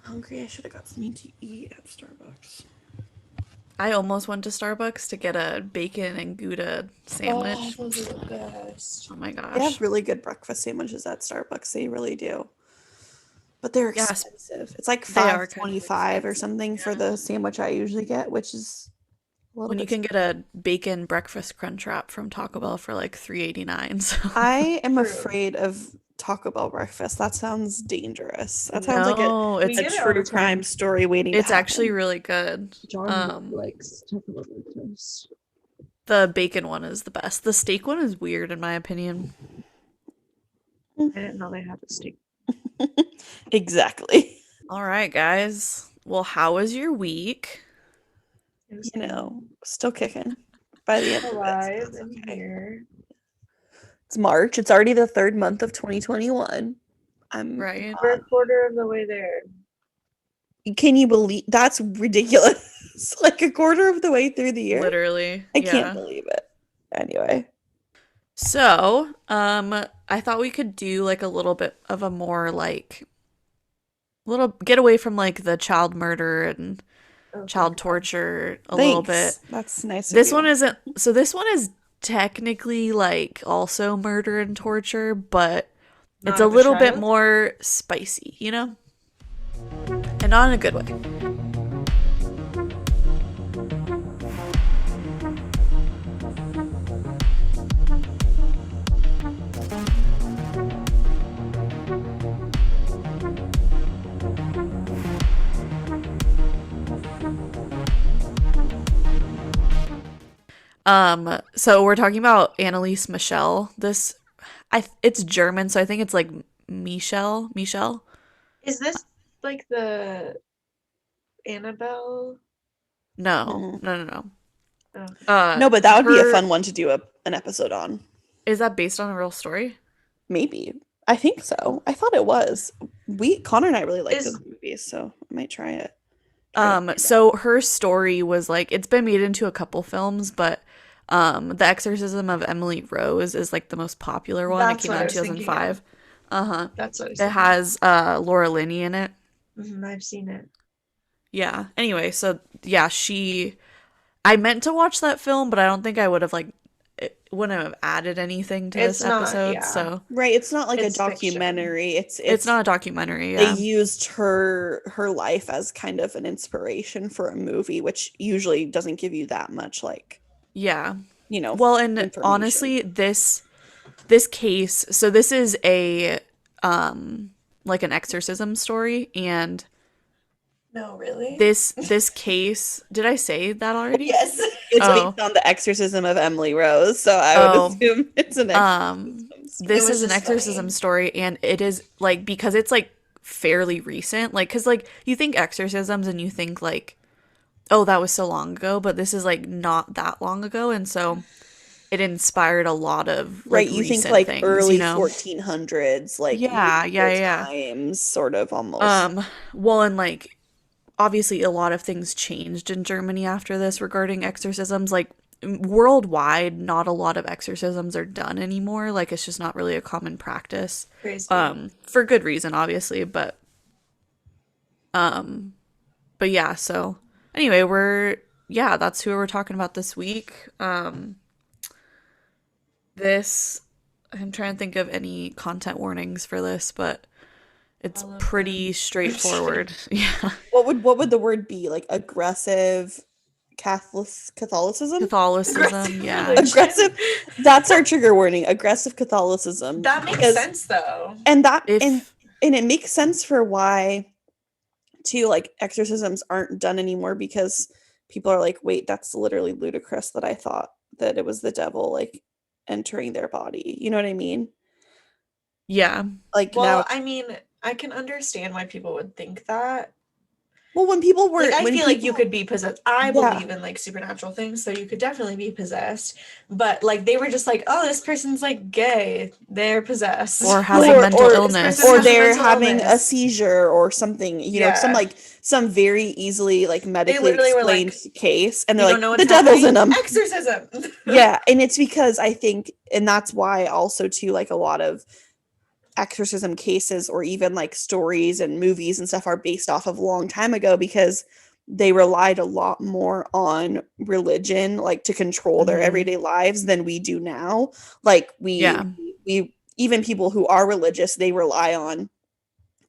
hungry. I should have got something to eat at Starbucks. I almost went to Starbucks to get a bacon and Gouda Oh, sandwich. those are the best. Oh my They have gosh. really good breakfast sandwiches at Starbucks. They really do. But they're Yes, expensive. It's like they are kind of 5.25 or expensive. something for Yeah. the sandwich I usually get, which is a little When you bit can steep. get a bacon breakfast crunch wrap from Taco Bell for like 3.89. So I am True. afraid of Taco Bell breakfast. That sounds dangerous. That sounds like no, We a get it all true the crime time. story waiting to it's actually happen. really good. John Um, likes Taco Bell breakfast. the bacon one is the best. The steak one is weird in my opinion. I didn't know they had a steak. Exactly. All right, guys. Well, how was your week? It was You know, still kicking by the end of it. So alive that's and okay. here. It's March. It's already the third month of 2021. I'm Right? We're a quarter of the way there. Can you believe that's ridiculous? Like a quarter of the way through the year? Literally. I can't Yeah. believe it. Anyway. So, I thought we could do like a little bit of a more like little get away from like the child murder and Oh, child thank God. torture a little bit. Thanks. That's nice of This you. one isn't, so this one is technically like also murder and torture, but it's Not a of a little bit child? more spicy, you know? And not in a good way. So we're talking about Anneliese Michel. It's German, so I think it's like Michel. Is this like the Annabelle? No, Mm. no, no, no. Oh. No, but that would be a Her fun one to do an episode on. is that based on a real story? Maybe. I think so. I thought it was. Connor and I really like Is those movies, so I might try it. Try to find out. So her story was like it's been made into a couple films, but The Exorcism of Emily Rose is like the most popular one. It that's came what out I in was thinking 2005. of. Uh-huh. That's what I was It thinking has Laura Linney in it. of. I've seen it. Yeah. Anyway, so yeah, I meant to watch that film, but I don't think I would have like it wouldn't have added anything to this It's not, episode. yeah. So Right, it's not like a It's fiction. documentary. it's not a documentary, They yeah. used her life as kind of an inspiration for a movie, which usually doesn't give you that much like, Yeah. you know, Well, and information. honestly, this case, so this is a like an exorcism story, and No, really? this case, did I say that already? Yes, it's Oh. based on the Exorcism of Emily Rose, so I would Oh. assume it's an exorcism story. This It was is an just exorcism funny. story, and it is like because it's like fairly recent, like because like you think exorcisms and you think like, oh, that was so long ago, but this is like not that long ago, and so it inspired a lot of like Right, you think recent like things, early you know? 1400s, like Yeah, yeah, medieval yeah. times, sort of almost. Well, and like obviously a lot of things changed in Germany after this regarding exorcisms. Like worldwide, not a lot of exorcisms are done anymore. Like it's just not really a common practice. Crazy. For good reason, obviously, but yeah, so anyway, that's who we're talking about this week. This I'm trying to think of any content warnings for this, but it's All of pretty them. straightforward. Yeah. What would the word be? Like aggressive Catholicism? Catholicism, yeah. religion. Aggressive. That's our trigger warning. Aggressive Catholicism. That makes Because- sense, though. And that If and it makes sense for why too like exorcisms aren't done anymore, because people are like, wait, that's literally ludicrous that I thought that it was the devil like entering their body. You know what I mean? yeah. Like Well, now, I mean, I can understand why people would think that. well, when people were Like, I when feel like you people- could be possessed. I Yeah. believe in like supernatural things, so you could definitely be possessed. But like, they were just like, oh, this person's like gay. They're possessed. Or has a Or- mental or- illness. person or has a they're mental having a illness. seizure or something, you know, some very easily like medically literally were like, explained case, and You they're don't know like, what's the devil's in happening? them. Exorcism. Yeah, and it's because I think, and that's why also too, like a lot of exorcism cases or even like stories and movies and stuff are based off of a long time ago, because they relied a lot more on religion, like to control their Mm-hmm. everyday lives, than we do now. Like Yeah. we even people who are religious, they rely on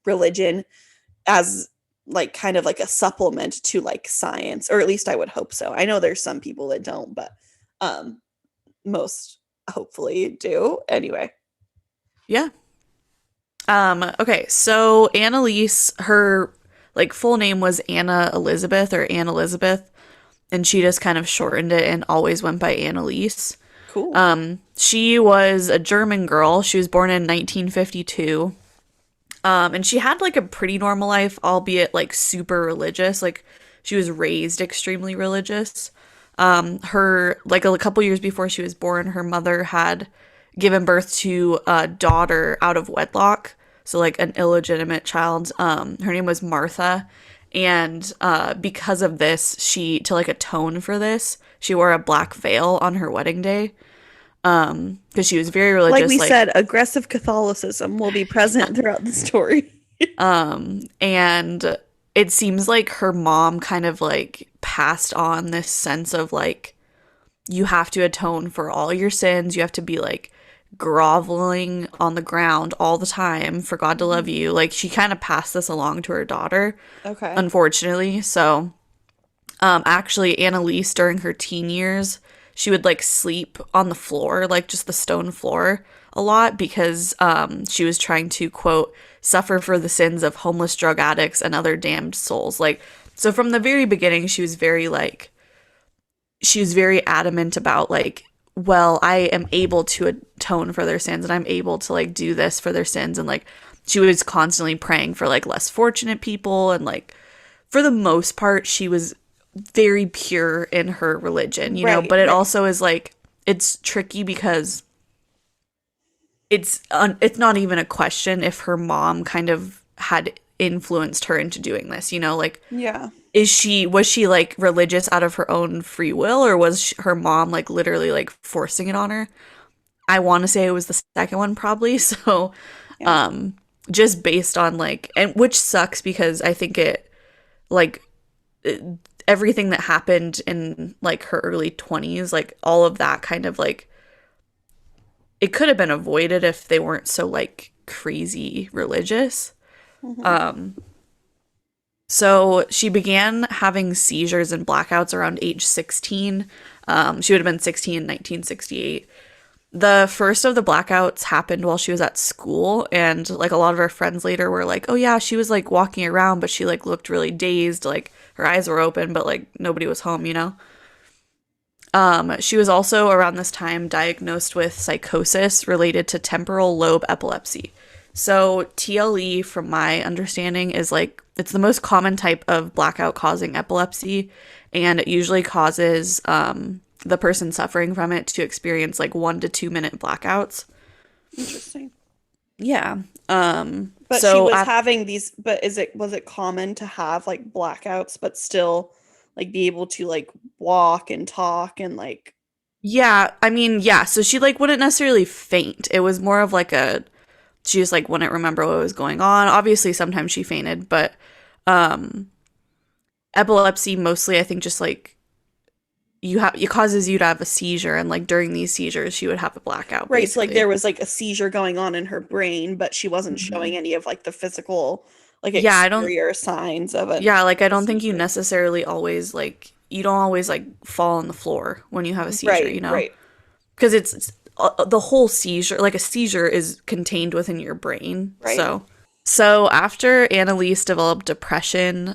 religion as like kind of like a supplement to like science, or at least I would hope so. I know there's some people that don't, but most hopefully do. Anyway. Yeah. Okay, so Anneliese, her like full name was Anna Elizabeth or Anne Elizabeth, and she just kind of shortened it and always went by Anneliese. Cool. She was a German girl. She was born in 1952. And she had like a pretty normal life, albeit like super religious. Like she was raised extremely religious. Her like a couple years before she was born, her mother had given birth to a daughter out of wedlock, so like an illegitimate child. Her name was Martha, and because of this, she to like atone for this, she wore a black veil on her wedding day. Because she was very Like religious. we said, aggressive Catholicism will be present throughout the story. And it seems like her mom kind of like passed on this sense of like, you have to atone for all your sins. You have to be like groveling on the ground all the time for God to love you. Like she kind of passed this along to her daughter, Okay. unfortunately. So, actually, Anneliese during her teen years, she would like sleep on the floor, like just the stone floor, a lot because she was trying to quote suffer for the sins of homeless drug addicts and other damned souls. Like so from the very beginning, she was very adamant about like, well, I am able to atone for their sins and I'm able to like do this for their sins, and like she was constantly praying for like less fortunate people, and like for the most part she was very pure in her religion, you know, Right, but it right. also is like it's tricky because it's not even a question if her mom kind of had influenced her into doing this, you know, like Yeah. was she like religious out of her own free will, or was her mom like literally like forcing it on her? I want to say it was the second one probably. So Yeah. just based on like, and which sucks because I think it like everything that happened in like her early 20s, like all of that kind of like it could have been avoided if they weren't so like crazy religious. So she began having seizures and blackouts around age 16. She would have been 16 in 1968. The first of the blackouts happened while she was at school, and like a lot of her friends later were like, oh yeah, she was like walking around, but she like looked really dazed, like her eyes were open, but like nobody was home, you know? She was also around this time diagnosed with psychosis related to temporal lobe epilepsy. So TLE, from my understanding, is like it's the most common type of blackout causing epilepsy, and it usually causes the person suffering from it to experience like 1 to 2 minute blackouts. Interesting. Yeah. But she was having these, but was it common to have like blackouts but still like be able to like walk and talk and like Yeah, I mean, yeah, so she like wouldn't necessarily faint. It was more of like she just like wouldn't remember what was going on. Obviously sometimes she fainted, but epilepsy mostly I think just like it causes you to have a seizure, and like during these seizures she would have a blackout right, so like basically. there was like a seizure going on in her brain, but she wasn't showing any of like the physical like Yeah, I don't exterior signs of it. yeah, like I don't think you necessarily always like you don't always like fall on the floor when you have a seizure, Right, you know? right. Because it's the whole seizure, like a seizure is contained within your brain. Right. So after Anneliese developed depression,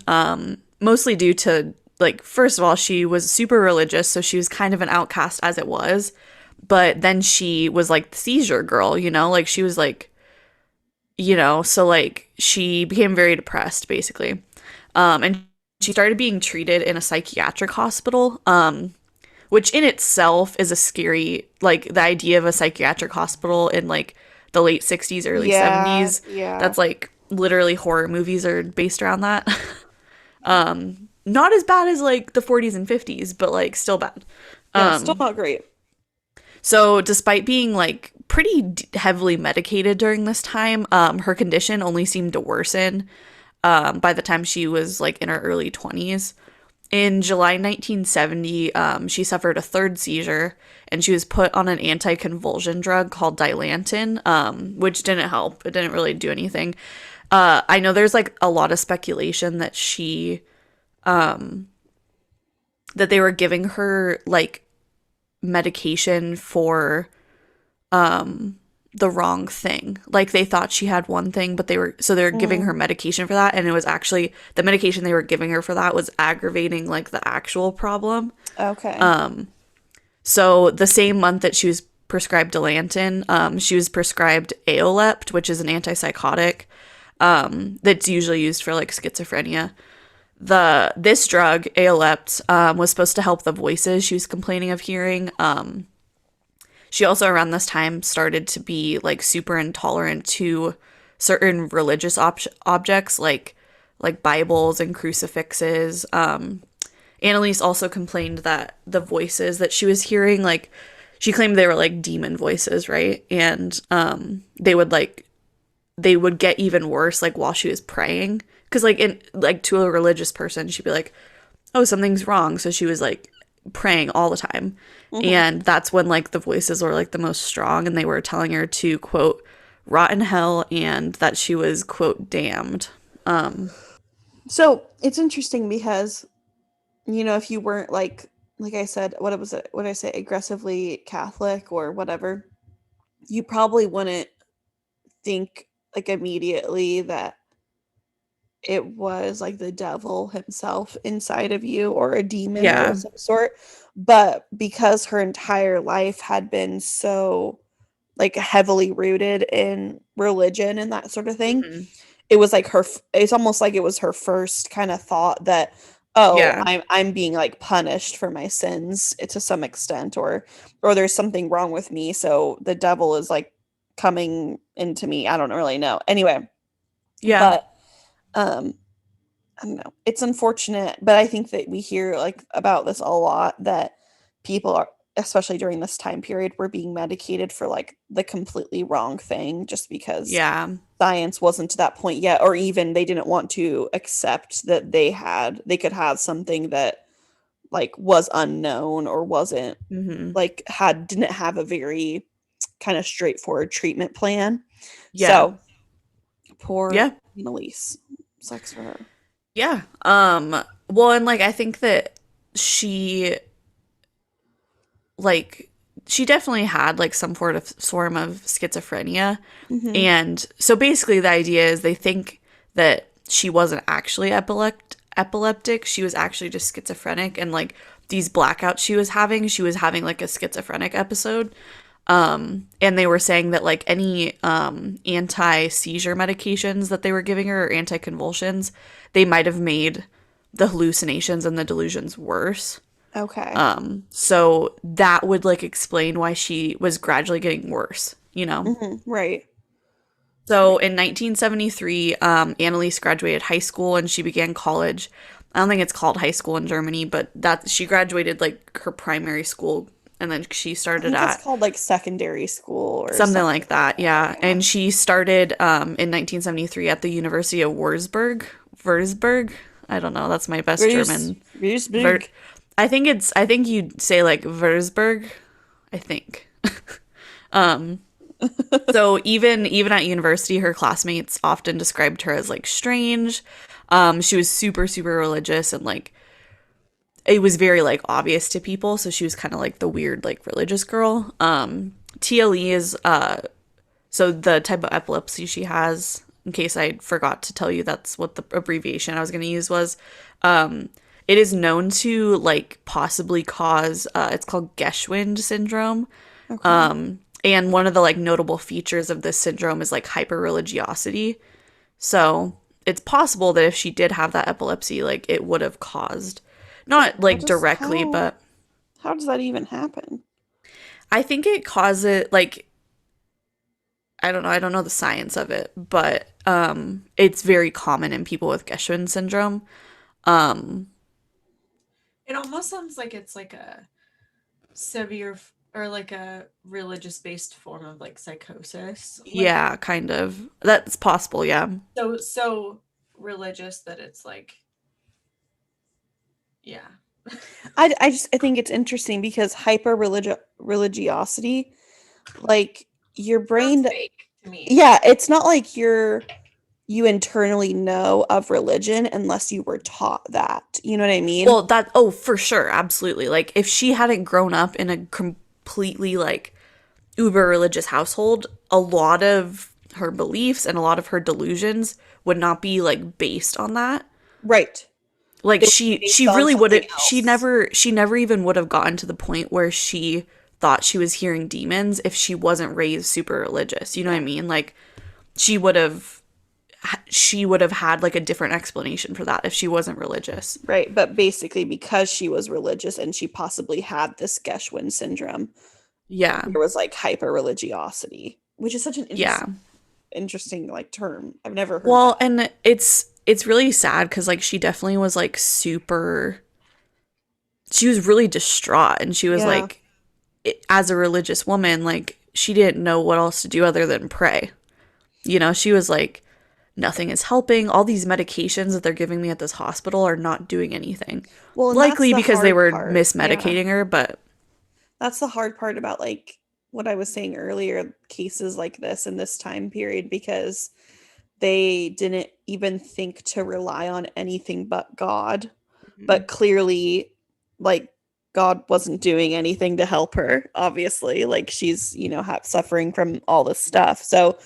mostly due to like first of all, she was super religious, so she was kind of an outcast as it was. But then she was like the seizure girl, you know, like she was like, you know, so like she became very depressed basically. And she started being treated in a psychiatric hospital, which in itself is a scary, like the idea of a psychiatric hospital in like the late 60s, early 70s. Yeah. That's like literally horror movies are based around that. Not as bad as like the 40s and 50s, but like still bad. Yeah, still not great. So despite being like pretty heavily medicated during this time. Her condition only seemed to worsen by the time she was like in her early 20s. In July 1970, she suffered a third seizure, and she was put on an anticonvulsion drug called Dilantin, which didn't help. It didn't really do anything. I know there's like a lot of speculation that that they were giving her like medication for the wrong thing. Like they thought she had one thing, but they were giving her medication for that, and it was actually the medication they were giving her for that was aggravating like the actual problem. Okay. So the same month that she was prescribed Dilantin, she was prescribed Aolept, which is an antipsychotic that's usually used for like schizophrenia. This drug, Aolept, was supposed to help the voices she was complaining of hearing. She also around this time started to be like super intolerant to certain religious objects like Bibles and crucifixes. Anneliese also complained that the voices that she was hearing, like she claimed they were like demon voices, right? And they would get even worse like while she was praying, because to a religious person she'd be like, oh, something's wrong, so she was like praying all the time. And that's when like the voices were like the most strong, and they were telling her to quote rot in hell and that she was quote damned. So it's interesting because, if you weren't like I said, what was it? What did I say? Aggressively Catholic or whatever, you probably wouldn't think like immediately that it was like the devil himself inside of you or a demon Yeah. of some sort. But because her entire life had been so like heavily rooted in religion and that sort of thing, Mhm. it was like it's almost like it was her first kind of thought that, oh, Yeah. I'm being like punished for my sins to some extent, or there's something wrong with me, so the devil is like coming into me. I don't really know. Anyway, Yeah. but I don't know. It's unfortunate, but I think that we hear like about this a lot, that people are, especially during this time period, were being medicated for like the completely wrong thing just because Yeah. science wasn't to that point yet, or even they didn't want to accept that they could have something that like was unknown or wasn't Mhm. like didn't have a very kind of straightforward treatment plan. Yeah. So poor Yeah. Anneliese. Sucks for her. Yeah. Well, and like I think that she like she definitely had like some form of schizophrenia. Mm-hmm. And so basically the idea is they think that she wasn't actually epileptic. She was actually just schizophrenic, and like these blackouts she was having like a schizophrenic episode. And they were saying that like any anti-seizure medications that they were giving her, or anticonvulsions, they might have made the hallucinations and the delusions worse. Okay. So that would like explain why she was gradually getting worse, you know? Mm-hmm. Right. So Right. in 1973, Anneliese graduated high school and she began college. I don't think it's called high school in Germany, but that she graduated like her primary school, and then she I started think it's at called like secondary school or something something like that. like that. Yeah. Yeah. And she started in 1973 at the University of Würzburg. I don't know. That's my best German. Ver- Würzburg. I think you'd say like Würzburg, I think. So even at university, her classmates often described her as like strange. She was super, super religious, and like it was very like obvious to people. So she was kind of like the weird like religious girl. TLE is so the type of epilepsy she has. In case I forgot to tell you, that's what the abbreviation I was going to use was. It is known to like possibly cause. It's called Geschwind syndrome. Okay. And one of the like notable features of this syndrome is like hyperreligiosity. So it's possible that if she did have that epilepsy, like it would have caused, not How like does directly, but how does that even happen? I think it causes like I don't know, I don't know the science of it, but it's very common in people with Geschwind syndrome. Um It almost sounds like it's like a severe or like a religious based form of like psychosis. Like, Yeah, kind of. That's possible, yeah. so religious that it's like, yeah. I think it's interesting because religiosity, like your brain, Sounds fake to me. yeah, it's not like you internally know of religion unless you were taught that. You know what I mean? Well, that, oh, for sure, absolutely. Like, if she hadn't grown up in a completely, like, uber religious household, a lot of her beliefs and a lot of her delusions would not be, like, based on that. Right. Like, It would be she based on really would have, something else. she never even would have gotten to the point where she thought she was hearing demons if she wasn't raised super religious. You know what I Yeah. mean? Like, she would have had like a different explanation for that if she wasn't religious. Right. But basically, because she was religious and she possibly had this Geschwin syndrome, Yeah. there was like hyper religiosity, which is such an Yeah. interesting like term. I've never heard Well, that. and it's really sad cuz like she definitely was like super, she was really distraught, and she was Yeah. like, as a religious woman, like she didn't know what else to do other than pray. You know, she was like, nothing is helping. All these medications that they're giving me at this hospital are not doing anything. Well, and that's Likely the because they hard were part. Yeah. mismedicating her, but That's the hard part about like what I was saying earlier, cases like this in this time period, because they didn't even think to rely on anything but God. But clearly, like, God wasn't doing anything to help her, obviously. Like, she's, suffering from all this stuff. So,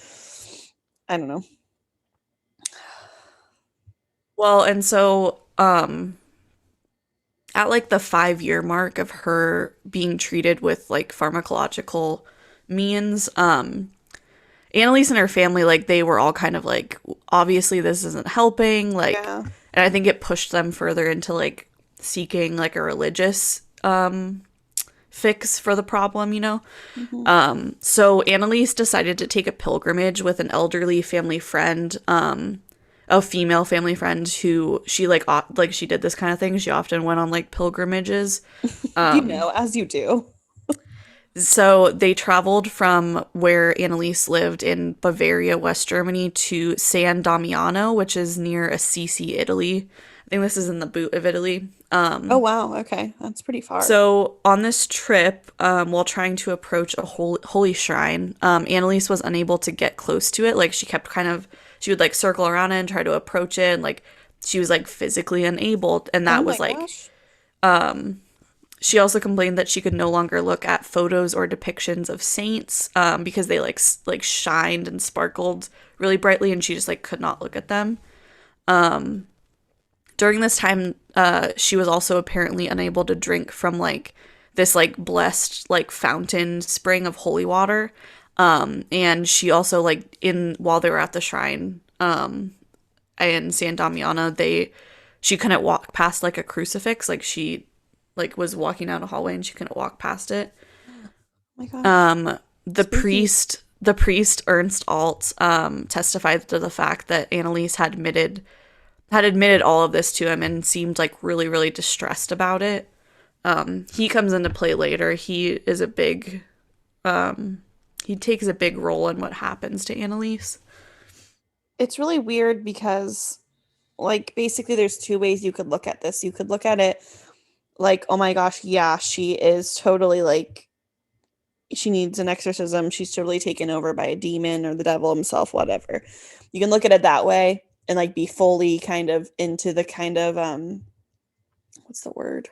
I don't know. well, and so at like the 5 year mark of her being treated with like pharmacological means, Anneliese and her family, like they were all kind of like, obviously this isn't helping, like, Yeah. and I think it pushed them further into like seeking like a religious fix for the problem, you know. Mhm. So Anneliese decided to take a pilgrimage with an elderly family friend, a female family friend who she like she did this kind of thing. She often went on like pilgrimages. As you do. So they traveled from where Anneliese lived in Bavaria, West Germany, to San Damiano, which is near Assisi, Italy. I think this is in the boot of Italy. Oh, wow. Okay. That's pretty far. So on this trip, while trying to approach a holy shrine, Anneliese was unable to get close to it. Like she would like circle around it and try to approach it, and like she was like physically unable. And Oh that my was like, gosh. she also complained that she could no longer look at photos or depictions of saints, because they like shined and sparkled really brightly, and she just like could not look at them. During this time, she was also apparently unable to drink from like this like blessed like fountain spring of holy water. And she also like in while they were at the shrine in San Damiano, she couldn't walk past like a crucifix. Like she like was walking down a hallway and she couldn't walk past it. Oh my gosh. The Spooky. priest Ernst Alt testified to the fact that Anneliese had admitted all of this to him and seemed like really, really distressed about it. He comes into play later. He takes a big role in what happens to Anneliese. It's really weird because, like, basically, there's two ways you could look at this. You could look at it like, oh my gosh, yeah, she is totally like, she needs an exorcism. She's totally taken over by a demon or the devil himself, whatever. You can look at it that way and like be fully kind of into the kind of what's the word?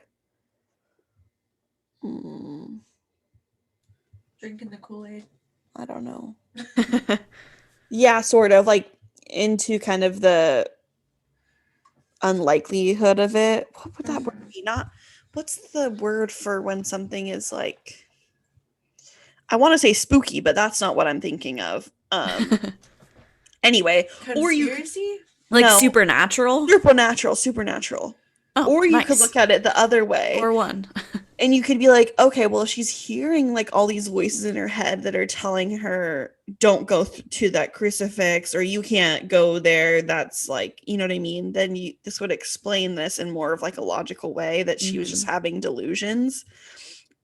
Hmm, Drinking the Kool-Aid. I don't know. Yeah, sort of like into kind of the unlikelihood of it. What would that word be? Not what's the word for when something is like, I want to say spooky, but that's not what I'm thinking of. Anyway, or you Conspiracy? Like no, supernatural? supernatural. Oh, Or you could nice. look at it the other way Or one. and you could be like, okay, well, if she's hearing like all these voices in her head that are telling her, don't go to that crucifix or you can't go there, that's like, you know what I mean? Then this would explain this in more of like a logical way that she was just Mhm. having delusions.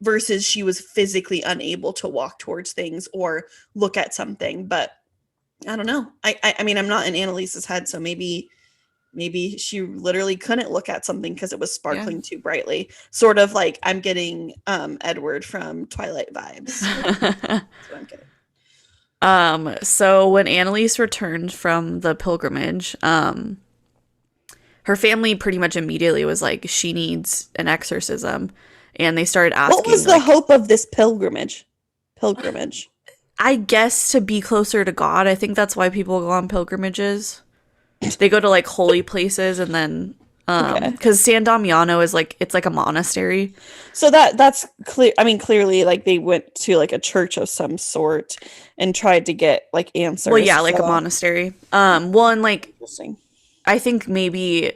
versus she was physically unable to walk towards things or look at something. But I don't know. I mean, I'm not in Anneliese's head, so maybe she literally couldn't look at something because it was sparkling too brightly. Sort of like I'm getting Edward from Twilight vibes. That's what I'm getting. So when Anneliese returned from the pilgrimage, her family pretty much immediately was like, she needs an exorcism. And they started asking, what was the hope of this pilgrimage? I guess to be closer to God. I think that's why people go on pilgrimages. They go to like holy places, and then because San Damiano is like, it's like a monastery. So that's clear. I mean, clearly, like they went to like a church of some sort and tried to get like answers. Well, yeah, like a monastery. Well, and like interesting. I think maybe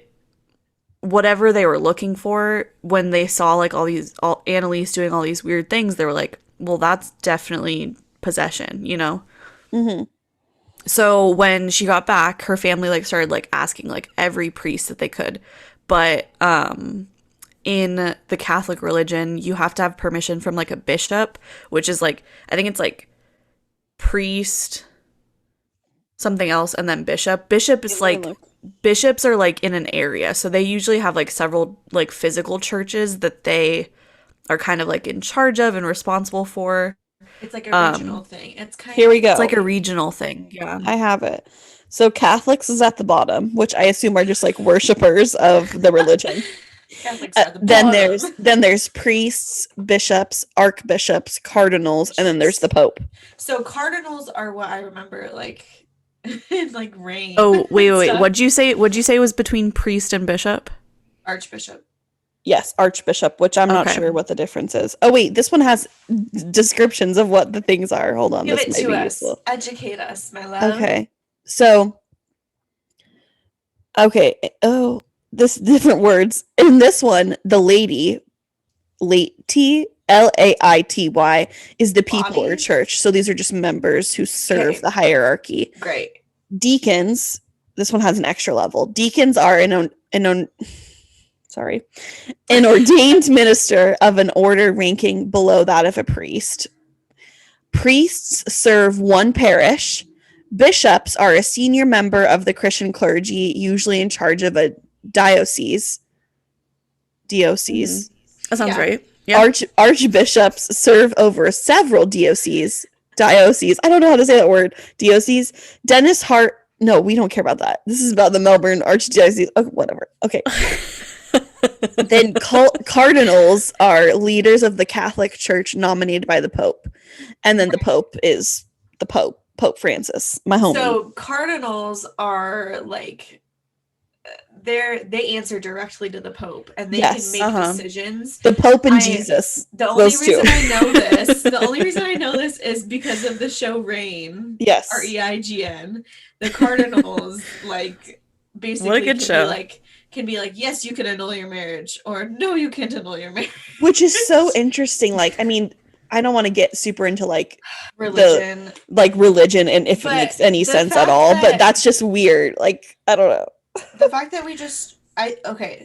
whatever they were looking for when they saw like all Anneliese doing all these weird things, they were like, well, that's definitely possession, you know? Mm-hmm. So when she got back, her family like started like asking like every priest that they could. But in the Catholic religion, you have to have permission from like a bishop, which is like, I think it's like priest, something else, and then bishop. Bishop is like, bishops are like in an area. So they usually have like several like physical churches that they are kind of like in charge of and responsible for. It's like a regional thing. It's kind Here we go. It's like a regional thing. Yeah. I have it. So Catholics is at the bottom, which I assume are just like worshipers of the religion. Catholics are the bottom. Then there's priests, bishops, archbishops, cardinals, and then there's the Pope. So cardinals are what I remember like in like reign. Oh, wait. What'd you say was between priest and bishop? Archbishop. Yes, archbishop, which I'm not sure what the difference is. Oh wait, this one has descriptions of what the things are. Hold on, Give this it might to be us. useful. Educate us, my love. Okay. So this different words. In this one, the laity, laity, Laity, is the people or church. So these are just members who serve the hierarchy. Great. Deacons, this one has an extra level. Deacons are an ordained minister of an order ranking below that of a priest. Priests serve one parish. Bishops are a senior member of the Christian clergy, usually in charge of a diocese. That sounds right. Yeah. Archbishops serve over several dioceses. I don't know how to say that word. Diocese. Dennis Hart. No, we don't care about that. This is about the Melbourne Archdiocese. Oh, whatever. Okay. Then cardinals are leaders of the Catholic Church nominated by the Pope. And then the Pope is the Pope Francis, my homie. So cardinals are like they answer directly to the Pope, and they can make decisions. The Pope and Jesus. The only reason I know this is because of the show Reign. Yes. REIGN. The cardinals like basically what a good show. Can be like, yes, you can annul your marriage, or no, you can't annul your marriage. Which is so interesting. Like, I mean, I don't want to get super into like religion, and if it makes any sense at all, but that's just weird. Like, I don't know. The fact that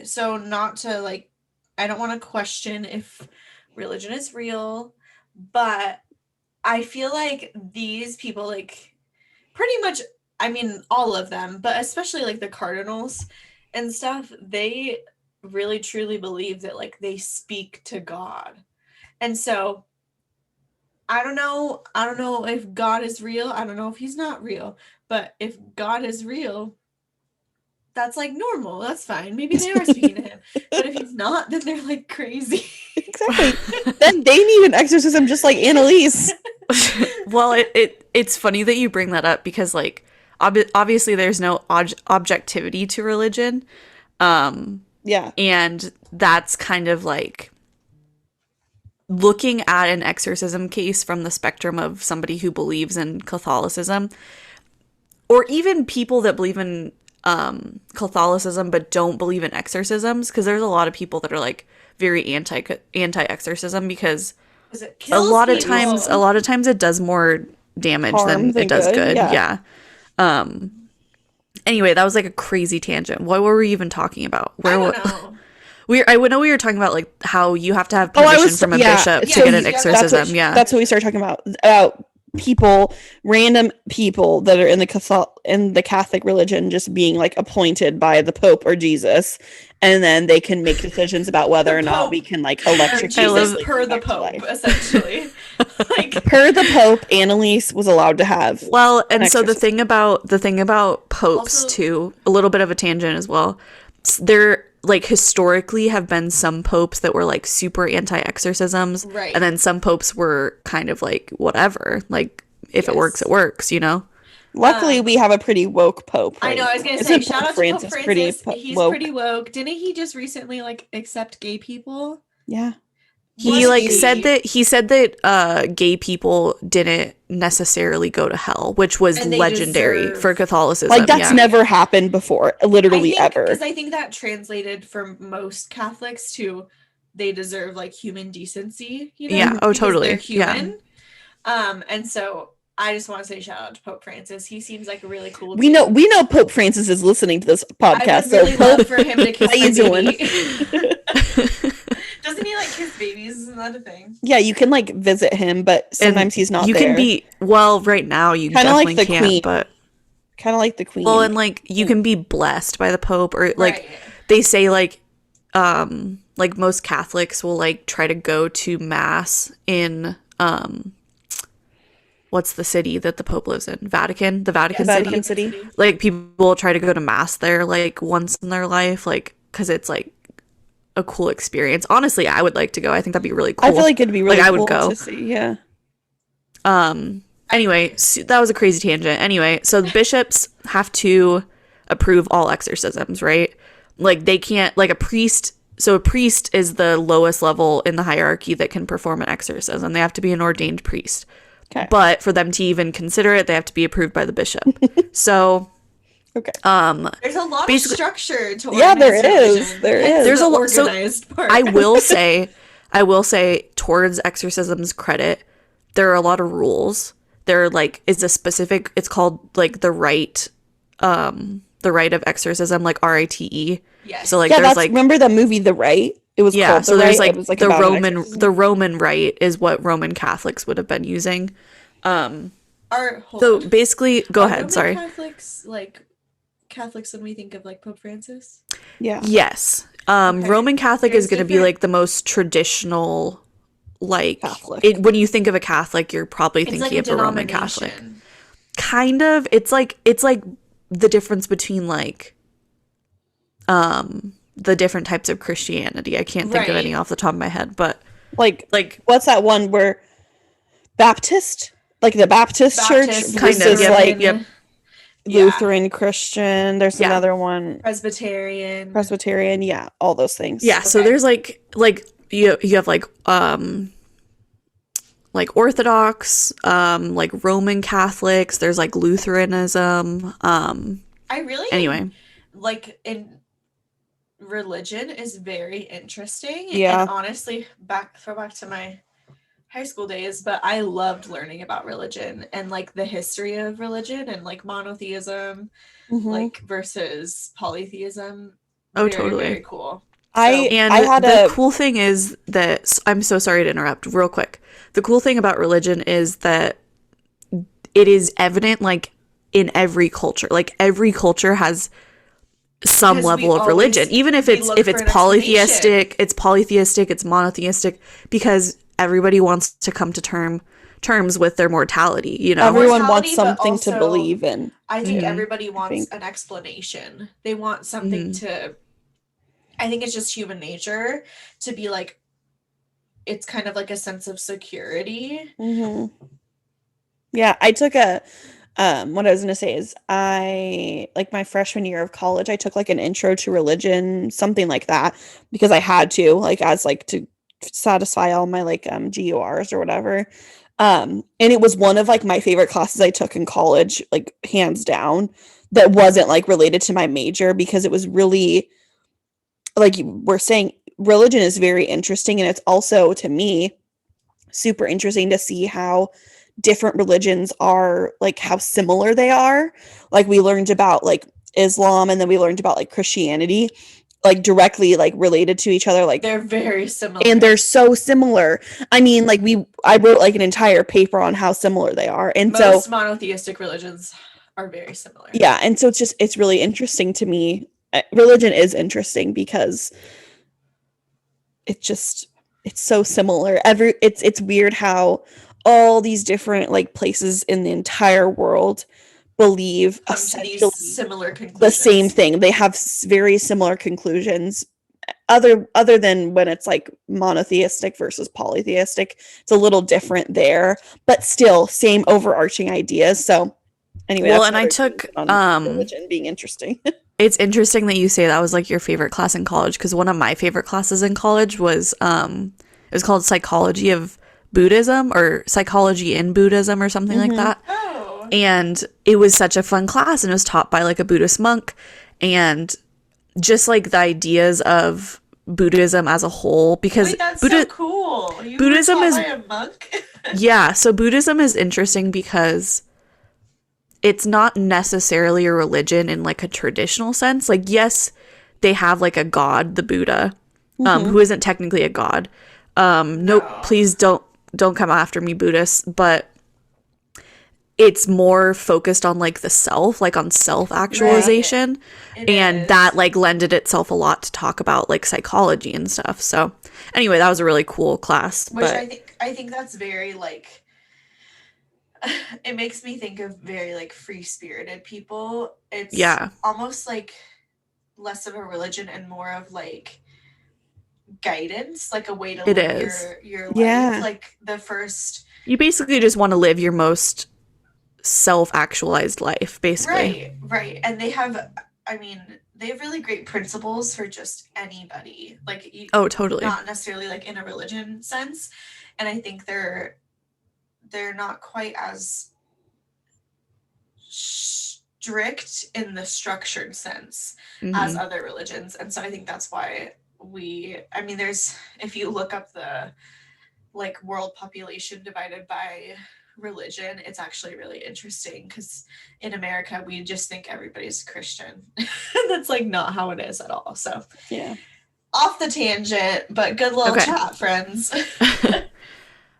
so not to like, I don't want to question if religion is real, but I feel like these people, like pretty much, I mean, all of them, but especially like the cardinals and stuff, they really truly believe that like they speak to God. And so I don't know if God is real. I don't know if he's not real, but if God is real, that's like normal. That's fine. Maybe they are speaking to him. But if he's not, then they're like crazy. Exactly. Then they need an exorcism just like Anneliese. Well, it's funny that you bring that up because like obviously there's no objectivity to religion. Yeah. And that's kind of like looking at an exorcism case from the spectrum of somebody who believes in Catholicism, or even people that believe in Catholicism but don't believe in exorcisms, because there's a lot of people that are like very anti-exorcism because a lot of times it does more damage than it does good. Yeah. Anyway, that was like a crazy tangent. What were we even talking about? I don't know. I would know we were talking about like how you have to have Oh, I permission was from a yeah. bishop to So get an yeah, exorcism. Yeah. that's what we started talking about people, random people that are in the Catholic religion just being like appointed by the Pope or Jesus, and then they can make decisions about whether or not we can like Or electrocute Jesus them per the back to Pope, life. essentially. Like Per the Pope, Anneliese was allowed to have Well, an and so the exorcism. thing about popes Also- too, a little bit of a tangent as well. There like historically have been some popes that were like super anti-exorcisms, Right. and then some popes were kind of like whatever, like if it works, Yes. it works, you know. Luckily, we have a pretty woke Pope. I know, I was gonna Isn't say, Pope shout out to Pope Francis pretty Francis. He's woke? pretty woke. Didn't he just recently like accept gay people? Yeah. He What like is said that gay people didn't necessarily go to hell, which was And they legendary deserve- for Catholicism. Like that's yeah. never happened before, literally ever. Because I think that translated for most Catholics to they deserve like human decency, you know? Yeah, oh, because totally. They're Yeah. human. And so I just want to say shout out to Pope Francis. He seems like a really cool We dude. know Pope Francis is listening to this I podcast. would really so love Pope, for him to kiss how my you doing? baby. Doesn't he like kiss babies? Isn't that a thing? Yeah, you can like visit him, but sometimes he's not you there. can be right now you Kinda like definitely the can't, Queen. but kind of like the Queen. well, and like you can be blessed by the Pope, or like Right. they say like most Catholics will like try to go to mass in what's the city that the Pope lives in? The Vatican City. Vatican City. Like people will try to go to mass there like once in their life, like because it's like a cool experience. Honestly, I would like to go. I think that'd be really cool. I feel like it'd be really I cool would go. to see. Yeah. Anyway, that was a crazy tangent. Anyway, so the bishops have to approve all exorcisms, right? Like they can't, like a priest. So a priest is the lowest level in the hierarchy that can perform an exorcism. They have to be an ordained priest. Okay. But for them to even consider it, they have to be approved by the bishop. So Okay. There's a lot of Basically- structure to Yeah, there organized is. religion. There Hence is. There's the a lot- so organized part. I will say towards exorcism's credit, there are a lot of rules. There like is a specific, it's called like the Right of Exorcism, like RITE. Yes. So like Yeah, there's that's like remember the movie The Right? It was yeah, called so The there's Right. like, It was, like the about an exorcism. Roman Rite is what Roman Catholics would have been using. Hold So on. basically, go Are ahead. Roman Sorry. Catholics when we think of like Pope Francis? Yeah. Yes. Okay. Roman Catholic There's is going to be different- like the most traditional, like Catholic. when you think of a Catholic, you're probably It's thinking like a of a Roman Catholic. denomination. Kind of. It's like the difference between like the different types of Christianity. I can't think of any Right. off the top of my head, but Like like what's that one where Baptist? Like the Baptist, church Baptist, kind of, versus yep, like yep. Yeah. Lutheran Christian. There's Yeah. another one. Presbyterian. Presbyterian, yeah, all those things. yeah, so Okay. there's like you have like Orthodox, like Roman Catholics, there's like Lutheranism. I really Anyway. like in religion is very interesting. Yeah. And honestly, throw back to my high school days, but I loved learning about religion and like the history of religion and like monotheism, Mhm. like versus polytheism. Oh, Very, totally. Very cool. And I had the a cool thing is that I'm so sorry to interrupt real quick. The cool thing about religion is that it is evident like in every culture. Like every culture has some Because we level of religion. always- Even if we it's look if for it's an polytheistic, it's monotheistic because everybody wants to come to terms with their mortality, you know. everyone Mortality, wants but something to also- believe in. I think Mhm. everybody wants think. an explanation. They want something to I think it's just human nature to be like it's kind of like a sense of security. Hmm. Yeah, I took a what I was gonna say is I like my freshman year of college, I took like an intro to religion, something like that, because I had to, like as like to satisfy all my like GURs or whatever. And it was one of like my favorite classes I took in college, like hands down, that wasn't like related to my major because it was really like you were saying, religion is very interesting, and it's also to me super interesting to see how different religions are, like how similar they are. Like we learned about like Islam, and then we learned about like Christianity. like directly like related to each other, like They're very similar. and they're so similar. I mean, like I wrote like an entire paper on how similar they are. And most so monotheistic religions are very similar. yeah, and so it's really interesting to me. Religion is interesting because it's so similar. It's weird how all these different like places in the entire world believe Come to essentially these similar conclusions. the same thing. They have very similar conclusions. Other than when it's like monotheistic versus polytheistic, it's a little different there, but still same overarching ideas. So anyway, Well, that's and I another took tangent on religion being interesting. it's interesting that you say that was like your favorite class in college, because one of my favorite classes in college was it was called Psychology of Buddhism, or Psychology in Buddhism, or something like that. Oh. And it was such a fun class, and it was taught by like a Buddhist monk, and just like the ideas of Buddhism as a whole, because Wait, that's so cool. You Buddhism were is taught by a monk? yeah, so Buddhism is interesting because it's not necessarily a religion in like a traditional sense. Like, yes, they have like a god, the Buddha, who isn't technically a god. No, please don't come after me, Buddhists, but it's more focused on like the self, like on self-actualization. Right. And that like lended itself a lot to talk about like psychology and stuff. So anyway, that was a really cool class. Which but I think that's very like, it makes me think of very like free-spirited people. It's almost like less of a religion and more of like guidance, like a way to live your life. Yeah. Like the first, you basically just want to live your most self-actualized life, basically. Right. And they have really great principles for just anybody. Like, totally. Not necessarily like in a religion sense. And I think they're not quite as strict in the structured sense as other religions. And so I think that's why there's, if you look up the like world population divided by religion, it's actually really interesting, because in America we just think everybody's Christian. That's like not how it is at all. So Yeah. Off the tangent, but good little chat, friends.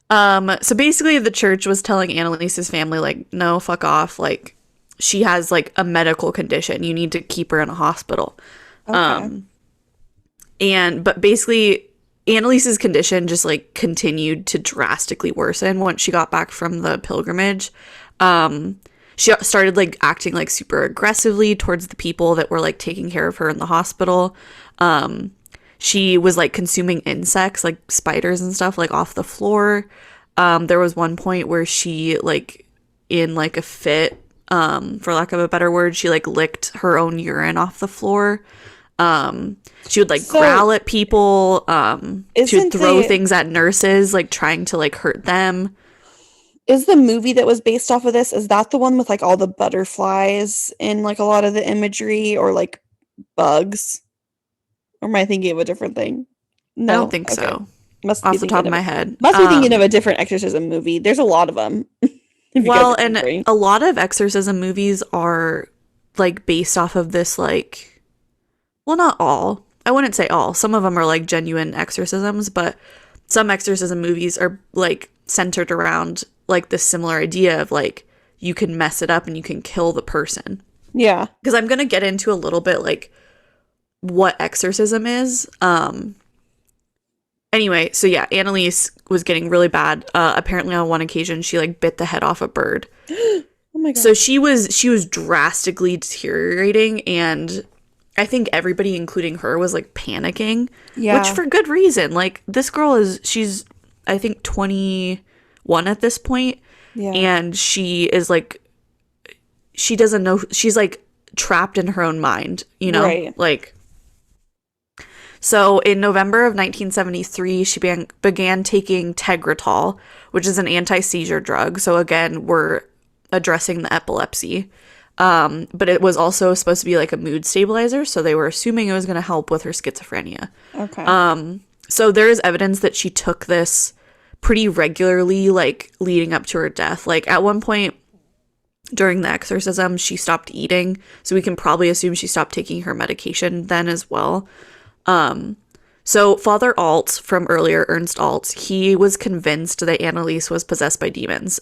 So basically the church was telling Anneliese's family, like, no, fuck off. Like, she has like a medical condition. You need to keep her in a hospital. Okay. But basically Anneliese's condition just like continued to drastically worsen once she got back from the pilgrimage. She started like acting like super aggressively towards the people that were like taking care of her in the hospital. She was like consuming insects, like spiders and stuff, like off the floor. There was one point where she like in like a fit, for lack of a better word, she like licked her own urine off the floor. She would like growl at people. She would throw things at nurses, like trying to like hurt them. Is the movie that was based off of this, is that the one with like all the butterflies and like a lot of the imagery, or like bugs? Or am I thinking of a different thing? No, I don't think so. Must off be the top of my head. Must be thinking of a different exorcism movie. There's a lot of them. Well, and a lot of exorcism movies are like based off of this, like, well, not all. I wouldn't say all. Some of them are like genuine exorcisms, but some exorcism movies are like centered around like this similar idea of like you can mess it up and you can kill the person. Yeah. Because I'm going to get into a little bit like what exorcism is. Anyway, so yeah, Anneliese was getting really bad. Apparently on one occasion she like bit the head off a bird. Oh my god. So she was drastically deteriorating, and I think everybody, including her, was like panicking. Yeah. Which for good reason. Like, this girl she's I think 21 at this point. Yeah. And she is like, she doesn't know, she's like trapped in her own mind, you know? Right. Like, so in November of 1973, she began taking Tegretol, which is an anti-seizure drug. So again, we're addressing the epilepsy. But it was also supposed to be like a mood stabilizer, so they were assuming it was going to help with her schizophrenia. Okay. So there is evidence that she took this pretty regularly, like leading up to her death. Like at one point, during the exorcism, she stopped eating. So we can probably assume she stopped taking her medication then as well. So Father Alt from earlier, Ernst Alt, he was convinced that Anneliese was possessed by demons.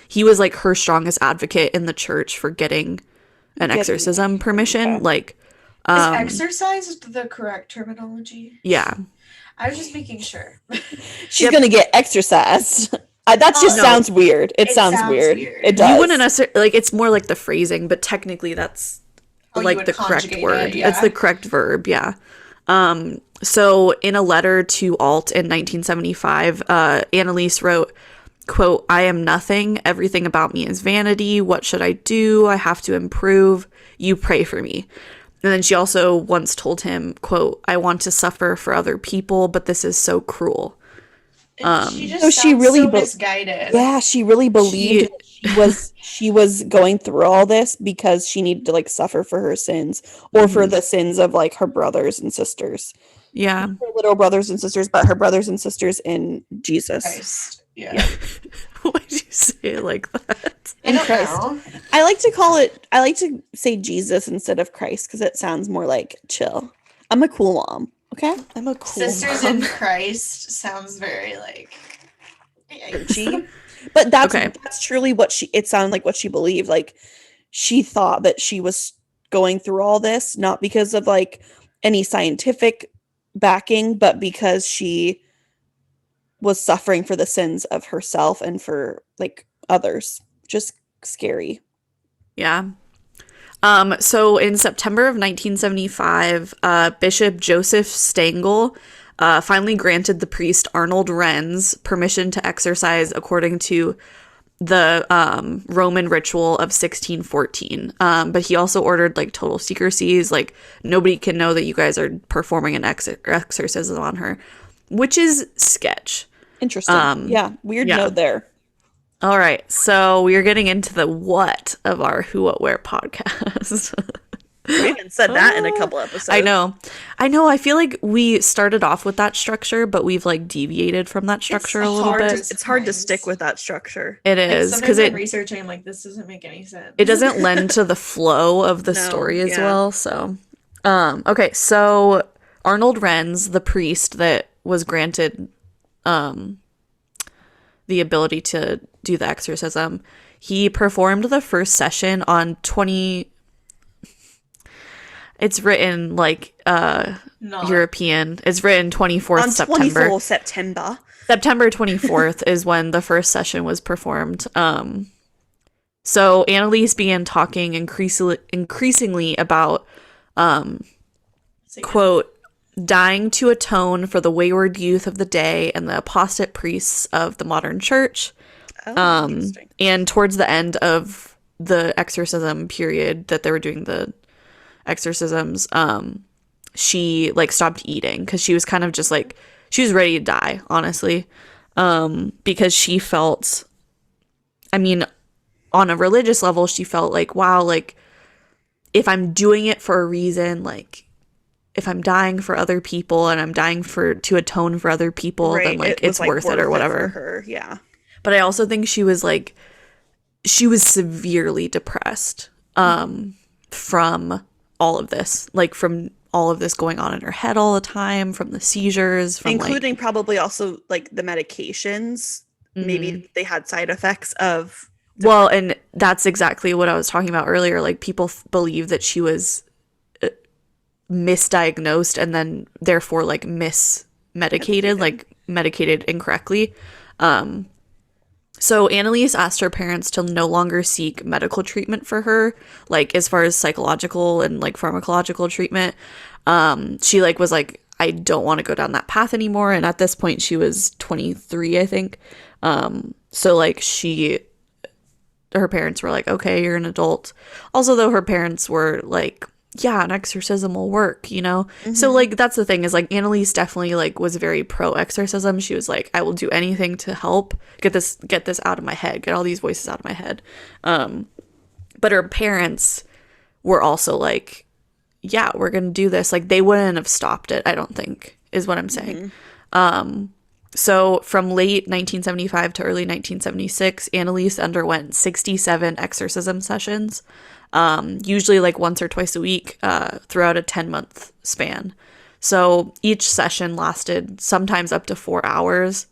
He was like her strongest advocate in the church for getting an exorcism permission. Yeah. Like, Is exorcised the correct terminology? yeah. I was just making sure. She's gonna get exercised. That just sounds weird. It sounds weird. It does. You wouldn't necessarily, like, it's more like the phrasing, but technically that's like the correct word. It's the correct verb, yeah. So in a letter to Alt in 1975, Anneliese wrote, quote, "I am nothing. Everything about me is vanity. What should I do? I have to improve. You pray for me." And then she also once told him, quote, "I want to suffer for other people, but this is so cruel." She just sounds so misguided. Yeah, she really believed she was going through all this because she needed to like suffer for her sins or for the sins of like her brothers and sisters. Yeah. Not her little brothers and sisters, but her brothers and sisters in Jesus. Christ. Yeah. Why did you say it like that? In Christ. Know. I like to say Jesus instead of Christ because it sounds more like chill. I'm a cool mom. Okay? I'm a cool Sisters mom. in Christ sounds very like but that's truly what it sounded like what she believed. Like she thought that she was going through all this not because of like any scientific backing, but because she was suffering for the sins of herself and for like others. Just scary. Yeah. So in September of 1975, Bishop Joseph Stengel finally granted the priest Arnold Renz permission to exorcise according to the Roman ritual of 1614. But he also ordered like total secrecies, like nobody can know that you guys are performing an exorcism on her, which is sketch. Interesting. Weird note there. All right, so we are getting into the what of our Who, What, Where podcast. We haven't said that in a couple episodes. I know. I feel like we started off with that structure, but we've like deviated from that structure a little bit. It's hard to stick with that structure. It is because I'm researching. I'm like, this doesn't make any sense. It doesn't lend to the flow of the story as well. So, okay. So Arnold Renz, the priest that was granted the ability to do the exorcism, he performed the first session on it's written like European. It's written 24th on September. 24th September. September 24th is when the first session was performed. So Anneliese began talking increasingly about quote, dying to atone for the wayward youth of the day and the apostate priests of the modern church. And towards the end of the exorcism period that they were doing the exorcisms, she like stopped eating because she was kind of just like, she was ready to die, honestly, because she felt, I mean, on a religious level, she felt like, wow, like if I'm doing it for a reason, like if I'm dying for other people and I'm dying to atone for other people, then like it's worth it or whatever. For her, yeah. But I also think she was severely depressed from all of this, like from all of this going on in her head all the time, from the seizures, from including probably also like the medications. Mm-hmm. Maybe they had side effects of. Well, and that's exactly what I was talking about earlier. Like people believe that she was misdiagnosed and then therefore like medicated, like medicated incorrectly. So Anneliese asked her parents to no longer seek medical treatment for her, like as far as psychological and like pharmacological treatment. She like was like, I don't want to go down that path anymore. And at this point she was 23, I think. So like her parents were like, okay, you're an adult. Also, though, her parents were like, yeah, an exorcism will work, you know? Mm-hmm. So, like, that's the thing is, like, Anneliese definitely, like, was very pro-exorcism. She was like, I will do anything to help get this out of my head, get all these voices out of my head. But her parents were also like, yeah, we're going to do this. Like, they wouldn't have stopped it, I don't think, is what I'm saying. Mm-hmm. So from late 1975 to early 1976, Anneliese underwent 67 exorcism sessions, usually like once or twice a week, throughout a 10-month span. So each session lasted sometimes up to 4 hours.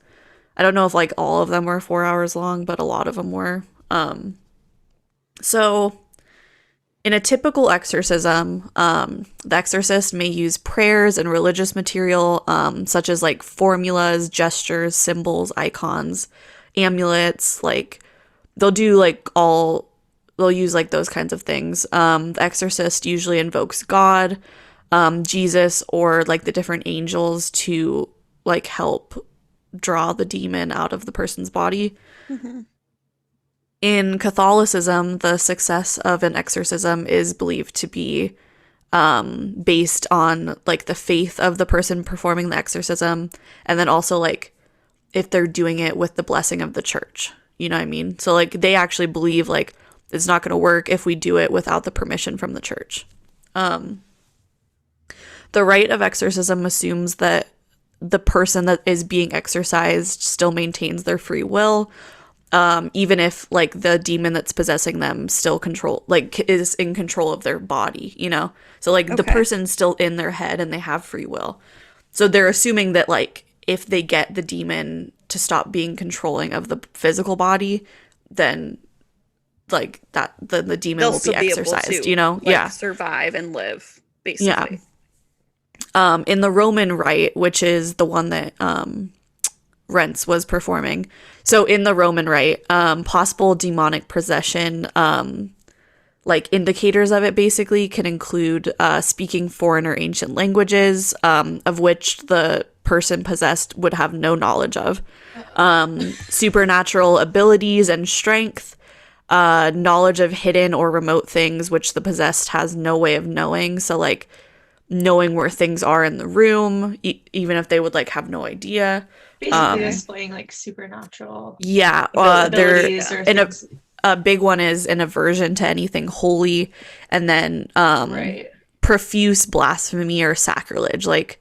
I don't know if like all of them were 4 hours long, but a lot of them were. So in a typical exorcism, the exorcist may use prayers and religious material, such as like formulas, gestures, symbols, icons, amulets. Like they'll do like they'll use like those kinds of things. The exorcist usually invokes God, Jesus, or like the different angels to like help draw the demon out of the person's body. Mm-hmm. In Catholicism, the success of an exorcism is believed to be based on like the faith of the person performing the exorcism, and then also like if they're doing it with the blessing of the church. You know what I mean? So like they actually believe like it's not going to work if we do it without the permission from the church. The rite of exorcism assumes that the person that is being exorcised still maintains their free will, even if like the demon that's possessing them still is in control of their body, you know? So like the Okay. person's still in their head and they have free will. So they're assuming that like if they get the demon to stop being controlling of the physical body, then like that the demon They'll will be still be able exorcised, to you know? like Yeah. survive and live, Yeah. basically. In the Roman rite, which is the one that Renz was performing. So in the Roman rite, possible demonic possession, like indicators of it basically can include speaking foreign or ancient languages, of which the person possessed would have no knowledge of, supernatural abilities and strength, knowledge of hidden or remote things, which the possessed has no way of knowing. So like knowing where things are in the room, even if they would like have no idea. Basically displaying like supernatural Yeah, abilities or and things. a big one is an aversion to anything holy, and then Right. profuse blasphemy or sacrilege, like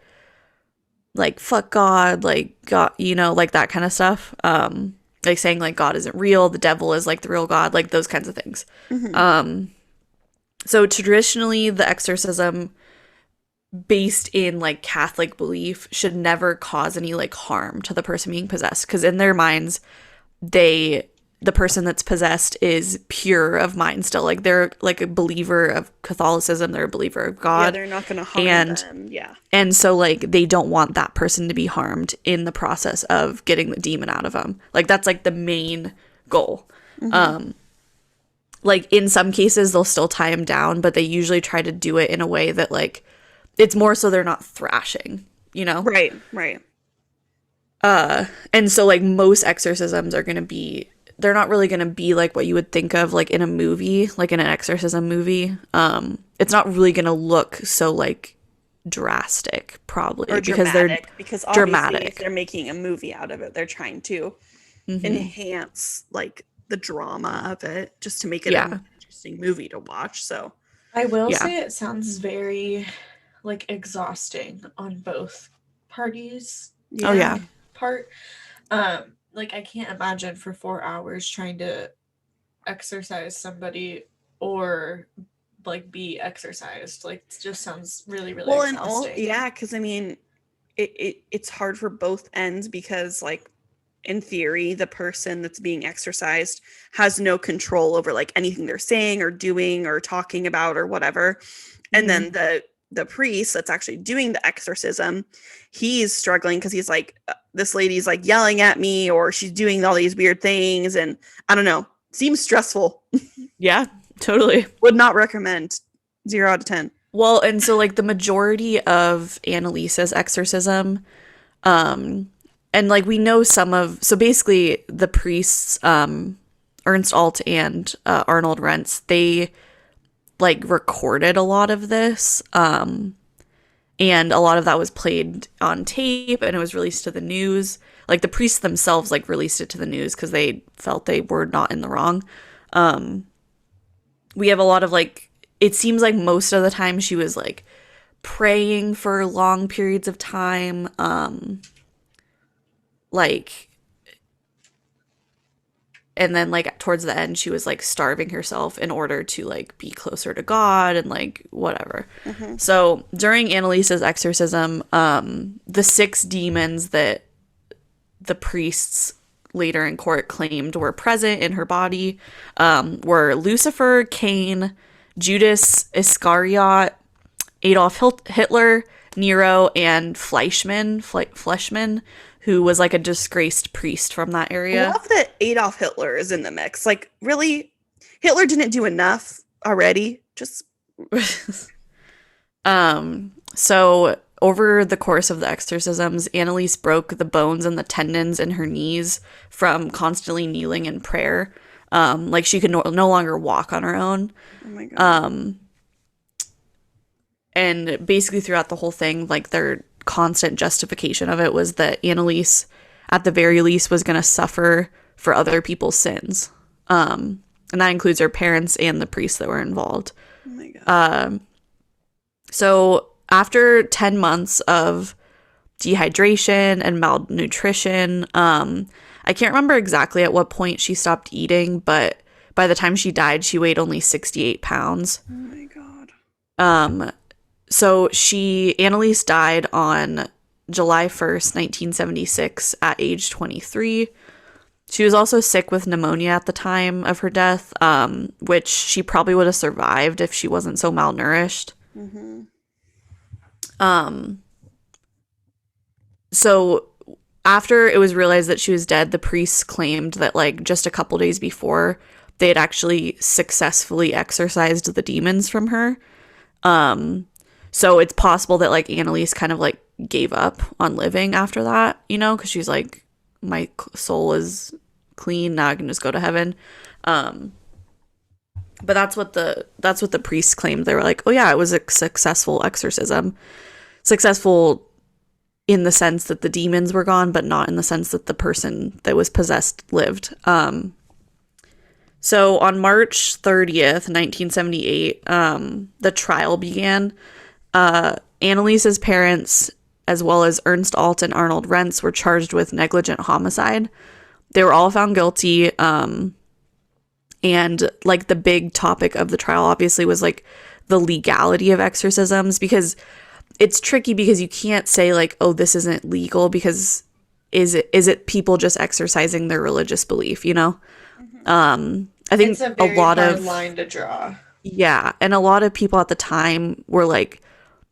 fuck God, like God, you know, like that kind of stuff. Like saying like God isn't real, the devil is like the real God, like those kinds of things. Mm-hmm. So traditionally, the exorcism based in like Catholic belief should never cause any like harm to the person being possessed, because in their minds the person that's possessed is pure of mind still, like they're like a believer of Catholicism, they're a believer of Yeah, God, they're not going to harm and them. Yeah. and so like they don't want that person to be harmed in the process of getting the demon out of them. Like that's like the main goal. Mm-hmm. Like in some cases they'll still tie him down, but they usually try to do it in a way that like it's more so they're not thrashing, you know? Right, right. And so like most exorcisms are going to be, they're not really going to be like what you would think of like in a movie, like in an exorcism movie. It's not really going to look so like drastic probably, Or because dramatic, because obviously dramatic. if they're making a movie out of it, they're trying to enhance like the drama of it just to make it Yeah. an interesting movie to watch. So I will Yeah. say it sounds very like exhausting on both parties. Oh, yeah. Part. Like I can't imagine for 4 hours trying to exercise somebody or like be exercised. Like it just sounds really, really well, and all exhausting. yeah, because I mean, it's hard for both ends, because like in theory, the person that's being exercised has no control over like anything they're saying or doing or talking about or whatever. And then the priest that's actually doing the exorcism, he's struggling because he's like, this lady's like yelling at me, or she's doing all these weird things, and I don't know, seems stressful. Yeah, totally. Would not recommend. 0 out of 10. Well, and so like the majority of Anneliese's exorcism, and like we know so basically the priests, Ernst Alt and Arnold Renz, they like recorded a lot of this, and a lot of that was played on tape and it was released to the news. Like the priests themselves like released it to the news because they felt they were not in the wrong. We have a lot of like, it seems like most of the time she was like praying for long periods of time, like, and then like towards the end she was like starving herself in order to like be closer to God and like whatever. So during Anneliese's exorcism, the 6 demons that the priests later in court claimed were present in her body were Lucifer, Cain, Judas Iscariot, Adolf Hitler, Nero, and Fleischmann, who was like a disgraced priest from that I area. love that Adolf Hitler is in the mix. Like, really? Hitler didn't do enough already? Just So over the course of the exorcisms, Anneliese broke the bones and the tendons in her knees from constantly kneeling in prayer. Like she could no longer walk on her own. oh my God. And basically throughout the whole thing, like their constant justification of it was that Anneliese, at the very least, was going to suffer for other people's sins. And that includes her parents and the priests that were involved. Oh my God. So after 10 months of dehydration and malnutrition, I can't remember exactly at what point she stopped eating, but by the time she died, she weighed only 68 pounds. Oh my God. So Anneliese died on July 1st, 1976 at age 23. She was also sick with pneumonia at the time of her death, which she probably would have survived if she wasn't so malnourished. So after it was realized that she was dead, the priests claimed that like just a couple days before, they had actually successfully exorcised the demons from her. So it's possible that like Anneliese kind of like gave up on living after that, you know, because she's like, my soul is clean, now I can just go to heaven. But that's what the priests claimed. They were like, oh yeah, it was a successful exorcism. Successful in the sense that the demons were gone, but not in the sense that the person that was possessed lived. So on March 30th, 1978, the trial began. Anneliese's parents, as well as Ernst Alt and Arnold Renz, were charged with negligent homicide. They were all found guilty. And like the big topic of the trial obviously was like the legality of exorcisms, because it's tricky because you can't say like, oh, this isn't legal, because is it people just exercising their religious belief, you know? I think It's a very lot hard of line to draw. Yeah, and a lot of people at the time were like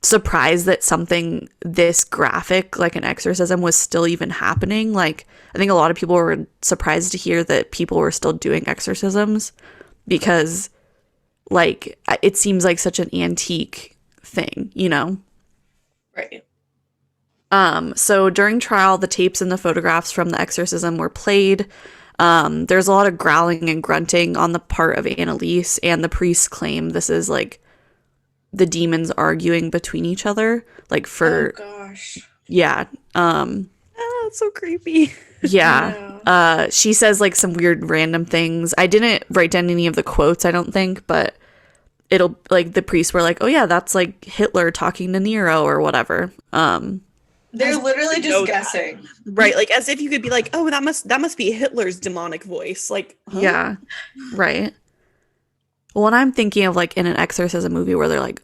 surprised that something this graphic, like an exorcism, was still even happening. Like, I think a lot of people were surprised to hear that people were still doing exorcisms, because like it seems like such an antique thing, you know? Right. So during trial, the tapes and the photographs from the exorcism were played. There's a lot of growling and grunting on the part of Anneliese, and the priests claim this is like the demons arguing between each other, like for, oh gosh, yeah. Oh, it's so creepy. Yeah. She says like some weird random things. I didn't write down any of the quotes, I don't think, but it'll like the priests were like, oh yeah, that's like Hitler talking to Nero or whatever. they're literally know just guessing. Right, like as if you could be like, oh, that must be Hitler's demonic voice. Like, huh? Yeah, right. Well, and I'm thinking of like in an exorcism movie where they're like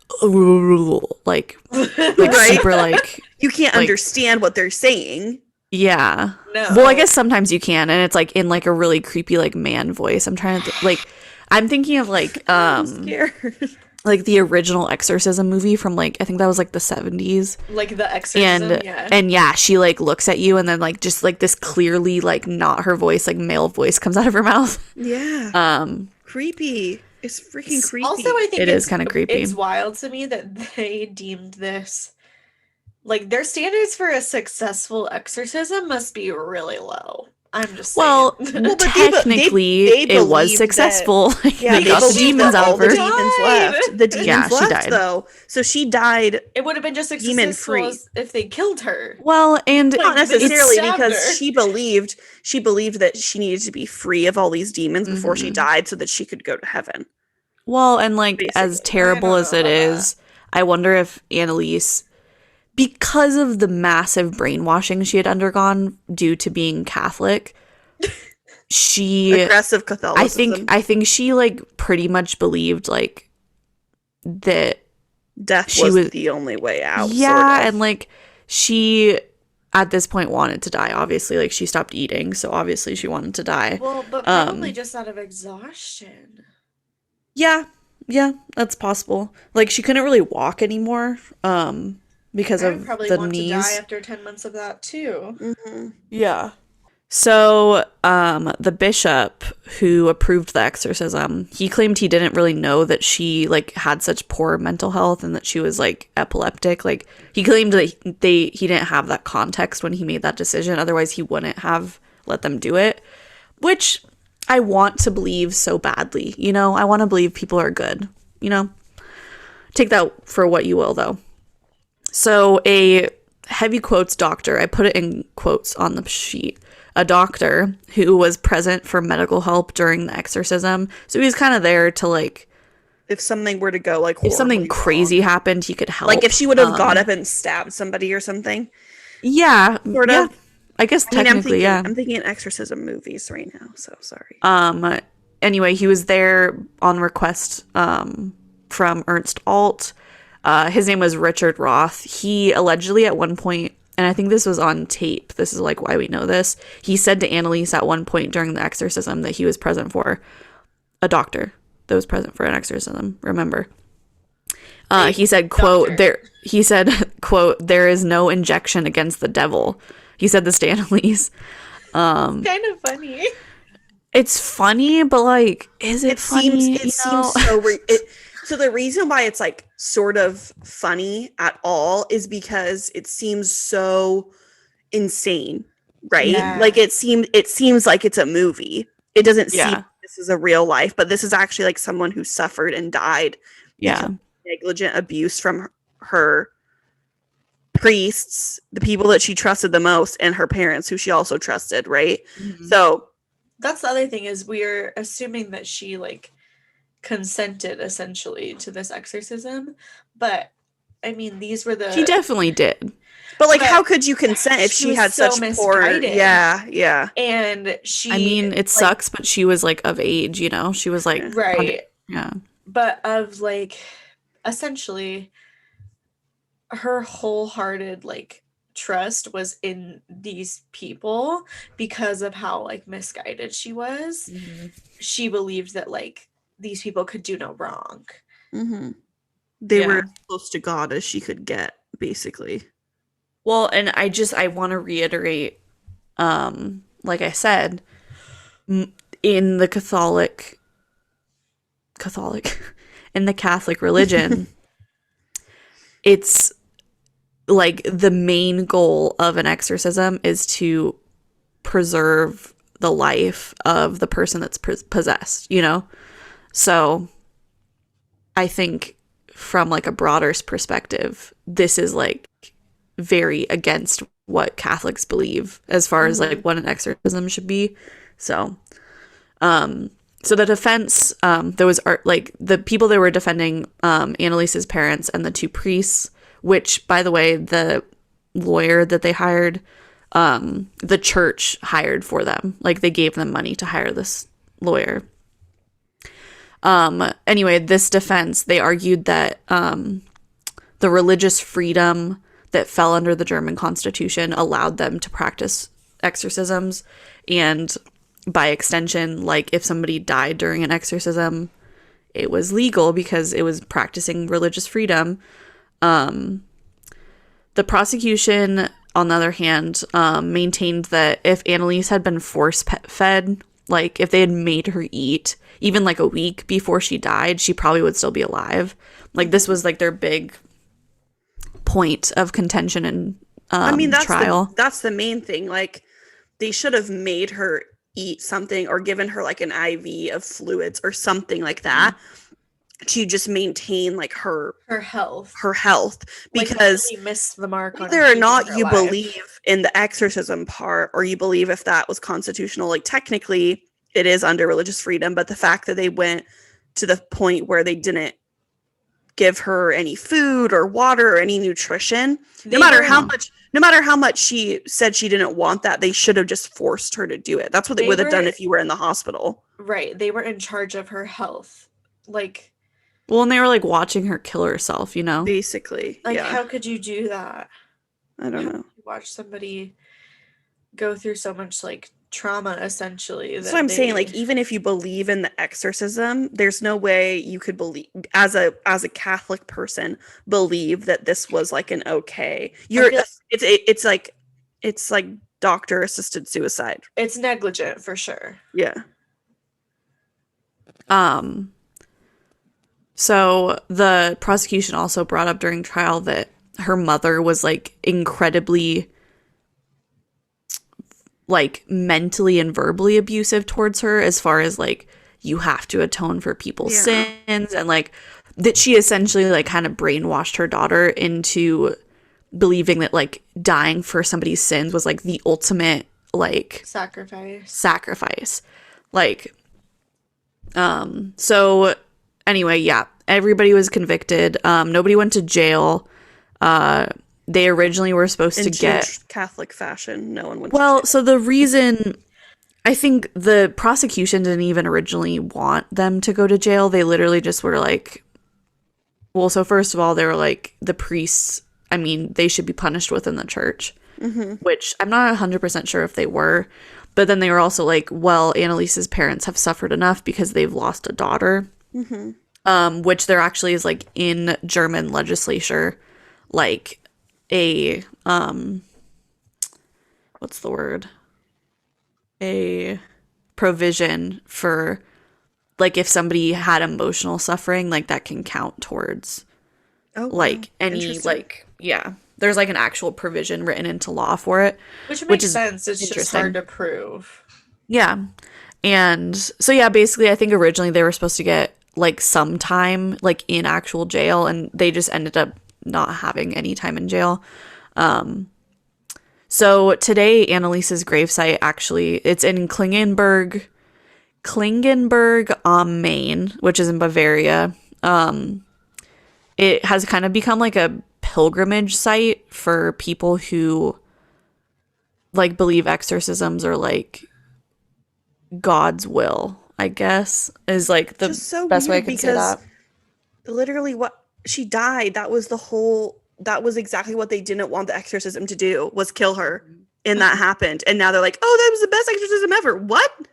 like Right? super like, You can't like- understand what they're saying. yeah. No. Well, I guess sometimes you can, and it's like in like a really creepy like man voice. I'm trying to I'm thinking of like I'm scared. like the original Exorcism movie from like I think that was like the 70s. like the exorcism, And yeah, she like looks at you and then like just like this clearly like not her voice, like male voice comes out of her mouth. Yeah. Creepy. It's freaking creepy. Also, I think It is kinda creepy. It's wild to me that they deemed this like their standards for a successful exorcism must be really low. I'm just saying. Well, but technically, they it was believed successful. yeah, They they got the believed demons that all out the of her. demons left. The demons Yeah, she left died. though. So she died it would have been just as demon successful free. as if they killed her. Well, and Like, not necessarily stabbed because her. she believed that she needed to be free of all these demons before she died so that she could go to heaven. well, and like as Basically. terrible I don't as know it about is, I wonder if Anneliese, because of the massive brainwashing she had undergone due to being Catholic, Aggressive Catholicism. I think she like pretty much believed like that Death was the only way out. Yeah, sort of. and like she at this point wanted to die. Obviously, like she stopped eating, so obviously she wanted to die. Well, but probably just out of exhaustion. Yeah, that's possible. Like she couldn't really walk anymore, because I would of probably the want knees. to die after 10 months of that too. Mm-hmm. Yeah. So, the bishop who approved the exorcism, he claimed he didn't really know that she like had such poor mental health and that she was like epileptic. Like he claimed that he didn't have that context when he made that decision. Otherwise, he wouldn't have let them do it, which I want to believe so badly. You know, I want to believe people are good. You know, take that for what you will, though. So a heavy quotes doctor, I put it in quotes on the sheet, a doctor who was present for medical help during the exorcism. So he was kind of there to like, if something were to go like if something horribly crazy wrong. happened, he could help. Like if she would have got up and stabbed somebody or something. Yeah, Sort of. I guess technically, I'm thinking exorcism movies right now, so sorry. Anyway, he was there on request from Ernst Alt. His name was Richard Roth. He allegedly at one point, and I think this was on tape, this is like why we know this, he said to Anneliese at one point during the exorcism that he was present for, a doctor that was present for an exorcism, remember. He said, quote, there is no injection against the devil. He said this to Anneliese. Kind of funny. It's funny, but like, is it funny? It seems so... So the reason why it's like sort of funny at all is because it seems so insane, right? Yeah. Like it seems like it's a movie. It doesn't seem like this is a real life, but this is actually like someone who suffered and died. Yeah. Negligent abuse from her priests, the people that she trusted the most, and her parents who she also trusted, right? Mm-hmm. So that's the other thing is we're assuming that she like consented essentially to this exorcism, but I mean these were the... She definitely did. But like how could you consent if she had so such misguided. poor... Yeah. And she... I mean, it sucks, but she was like of age, you know? She was like... Right. Yeah. But of like essentially her wholehearted like trust was in these people because of how like misguided she was. Mm-hmm. She believed that like these people could do no wrong. Mm-hmm. They were as close to God as she could get, basically. Well, and I want to reiterate, like I said, in the Catholic, in the Catholic religion, it's like the main goal of an exorcism is to preserve the life of the person that's possessed, you know? So I think from like a broader perspective, this is like very against what Catholics believe as far as like what an exorcism should be. So so the defense, there was like the people that were defending Anneliese's parents and the two priests, which by the way, the lawyer that they hired, the church hired for them. Like they gave them money to hire this lawyer. Anyway, this defense, they argued that the religious freedom that fell under the German Constitution allowed them to practice exorcisms, and by extension, like if somebody died during an exorcism, it was legal because it was practicing religious freedom. The prosecution, on the other hand, maintained that if Anneliese had been force-fed, like if they had made her eat even like a week before she died, she probably would still be alive. Like this was like their big point of contention and I mean, trial. That's the main thing. Like they should have made her eat something or given her like an IV of fluids or something like that to just maintain like her health because like, missed the mark whether or not you believe in the exorcism part or you believe if that was constitutional, like technically it is under religious freedom, but the fact that they went to the point where they didn't give her any food or water or any nutrition. They No matter were- how much she said she didn't want that, they should have just forced her to do it. That's what they They would have were- done if you were in the hospital. Right. They were in charge of her health. Like, Well, and they were like watching her kill herself, you know? Basically. Yeah. how could you do that? I don't know. Watch somebody go through so much like trauma, essentially. That's what I'm saying. Like, even if you believe in the exorcism, there's no way you could believe as a Catholic person believe that this was like an okay. It's like doctor assisted suicide. it's negligent for sure. Yeah. So the prosecution also brought up during trial that her mother was like incredibly like mentally and verbally abusive towards her, as far as like you have to atone for people's sins, and like that she essentially like kind of brainwashed her daughter into believing that like dying for somebody's sins was like the ultimate like sacrifice. Like so anyway, yeah, everybody was convicted. Nobody went to jail. They originally were supposed to get Catholic fashion. No one went. Well, so the reason I think the prosecution didn't even originally want them to go to jail. They literally just were like, well, so first of all, they were like, the priests, I mean, they should be punished within the church, which I'm not 100% sure if they were. But then they were also like, well, Anneliese's parents have suffered enough because they've lost a daughter, which there actually is like in German legislature, like a what's the word? A provision for like if somebody had emotional suffering, like that can count towards like any like there's like an actual provision written into law for it, which makes sense. It's just hard to prove. Yeah. And so yeah, basically I think originally they were supposed to get like some time like in actual jail, and they just ended up not having any time in jail. So today Anneliese's gravesite, actually, it's in Klingenberg am Main, which is in Bavaria. It has kind of become like a pilgrimage site for people who like believe exorcisms are like God's will, I guess, is like the best way I can say that. Literally what she died, that was exactly what they didn't want the exorcism to do, was kill her. And that happened. And now they're like, oh, that was the best exorcism ever. What?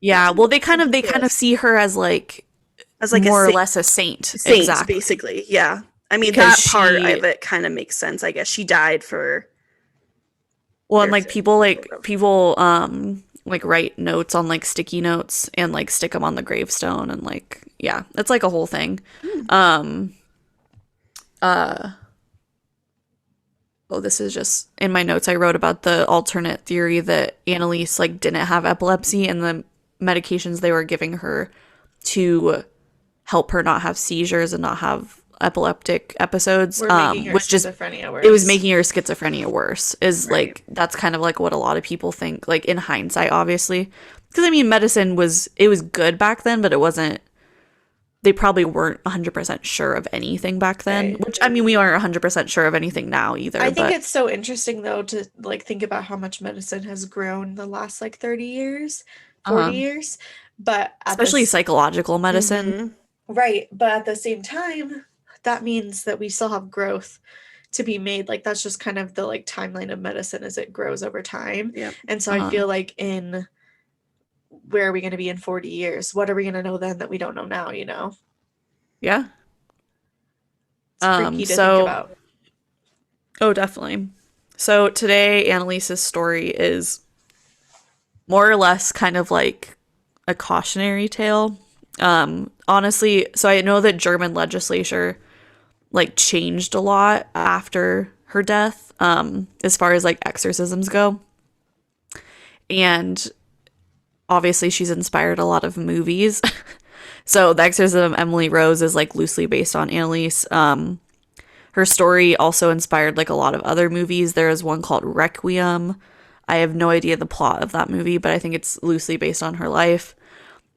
Yeah, well, they kind of see her as like more or less a saint. Exactly. Basically. Yeah. I mean, Because that part of it kind of makes sense, I guess. She died for. Well, and like people like write notes on like sticky notes and like stick them on the gravestone, and like, yeah, it's like a whole thing. Oh, this is just in my notes. I wrote about the alternate theory that Anneliese like didn't have epilepsy, and the medications they were giving her to help her not have seizures and not have epileptic episodes, which just it was making her schizophrenia worse. Is right. Like that's kind of like what a lot of people think, like in hindsight, obviously, because I mean, medicine was good back then, but it wasn't. They probably weren't 100% sure of anything back then, right. Which, I mean, we aren't 100% sure of anything now either. I think it's so interesting, though, to, like, think about how much medicine has grown the last, like, 30 years, 40 years. But especially psychological medicine. Right. But at the same time, that means that we still have growth to be made. Like, that's just kind of the, like, timeline of medicine as it grows over time. Yep. And so I feel like where are we going to be in 40 years? What are we going to know then that we don't know now, you know? Yeah. It's freaky to think about. Oh, definitely. So today, Anneliese's story is more or less kind of like a cautionary tale. Honestly, so I know that German legislature like changed a lot after her death, as far as like exorcisms go. And obviously she's inspired a lot of movies. So The Exorcism of Emily Rose is like loosely based on Anneliese. Her story also inspired like a lot of other movies. There is one called Requiem. I have no idea the plot of that movie, but I think it's loosely based on her life.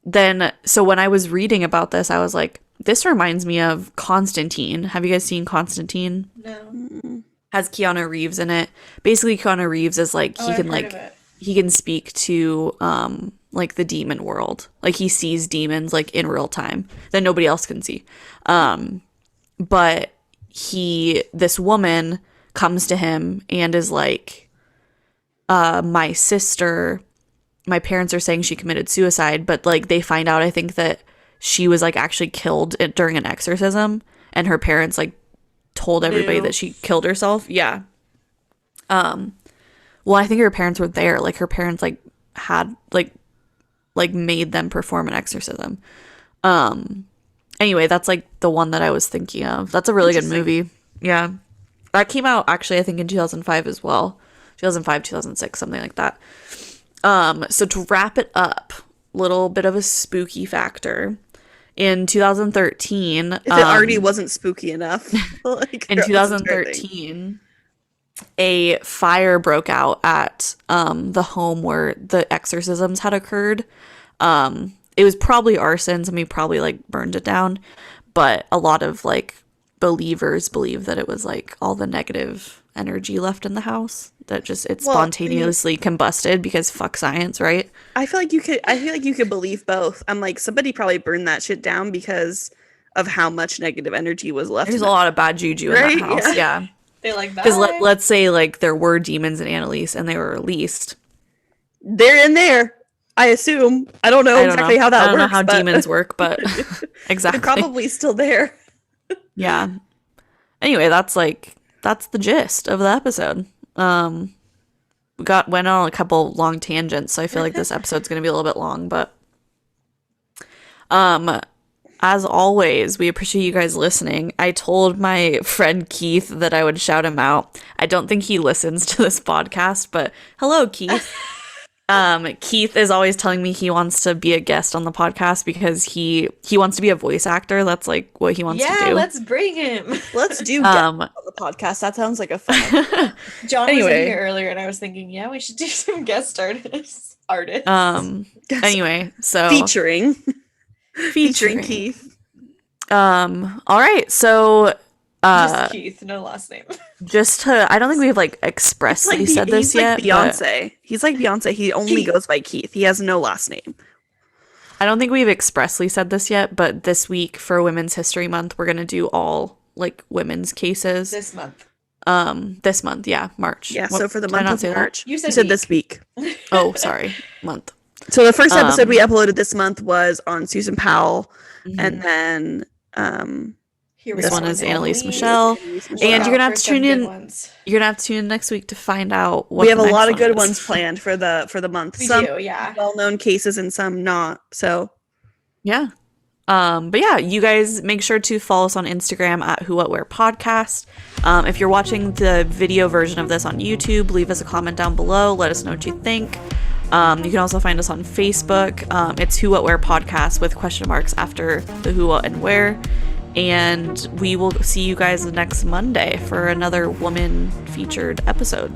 Then, so when I was reading about this, I was like, This reminds me of Constantine. Have you guys seen Constantine? No. Has Keanu Reeves in it. Basically, Keanu Reeves is like I've heard of it. he can speak to like the demon world. Like he sees demons like in real time that nobody else can see. But this woman comes to him and is like, my sister, my parents are saying she committed suicide, but like they find out, I think, that she was like actually killed during an exorcism, and her parents like told everybody that she killed herself. Yeah. Well, I think her parents were there. Like her parents like had like made them perform an exorcism. Anyway, that's like the one that I was thinking of. That's a really good movie. Yeah. That came out actually I think in 2005 as well. 2005, 2006, something like that. So to wrap it up, little bit of a spooky factor. In 2013, if it already wasn't spooky enough, like, in 2013, a fire broke out at the home where the exorcisms had occurred. It was probably arson. Somebody probably like burned it down, but a lot of like believers believe that it was like all the negative energy left in the house that just spontaneously combusted because fuck science, right? I feel like you could believe both. I'm like, somebody probably burned that shit down because of how much negative energy was left. There's a lot of bad juju in that house. Yeah. They like that. Because let's say like there were demons in Anneliese and they were released. They're in there, I assume. I don't know exactly how that works. I don't know how demons work, but exactly. They're probably still there. Yeah. Anyway, that's the gist of the episode. We went on a couple long tangents, so I feel like this episode's going to be a little bit long, but as always, we appreciate you guys listening. I told my friend Keith that I would shout him out. I don't think he listens to this podcast, but hello, Keith. Keith is always telling me he wants to be a guest on the podcast because he wants to be a voice actor. That's like what he wants to do. Yeah, let's bring him. Let's do guests on the podcast. That sounds like a fun. John was in here earlier, and I was thinking, yeah, we should do some guest artists. Anyway, so featuring Keith. All right, so just Keith, no last name. I don't think we've like expressly said this yet. Beyonce. He's like Beyonce. He only goes by Keith. He has no last name. I don't think we've expressly said this yet, but this week for Women's History Month, we're gonna do all like women's cases. This month, yeah, March. Yeah, so for the month of March. You said this week. Oh, sorry, month. So the first episode we uploaded this month was on Susan Powell, and then this one is Anneliese Michel, and you're gonna have to tune in. You're gonna have to tune in next week to find out what we have a lot of good ones planned for the month. We some do, yeah. Well-known cases and some not. So yeah. But yeah, you guys make sure to follow us on Instagram at Who What Where Podcast. If you're watching the video version of this on YouTube, leave us a comment down below. Let us know what you think. You can also find us on Facebook. It's Who What Where Podcast with question marks after the who, what, and where. And we will see you guys next Monday for another woman featured episode.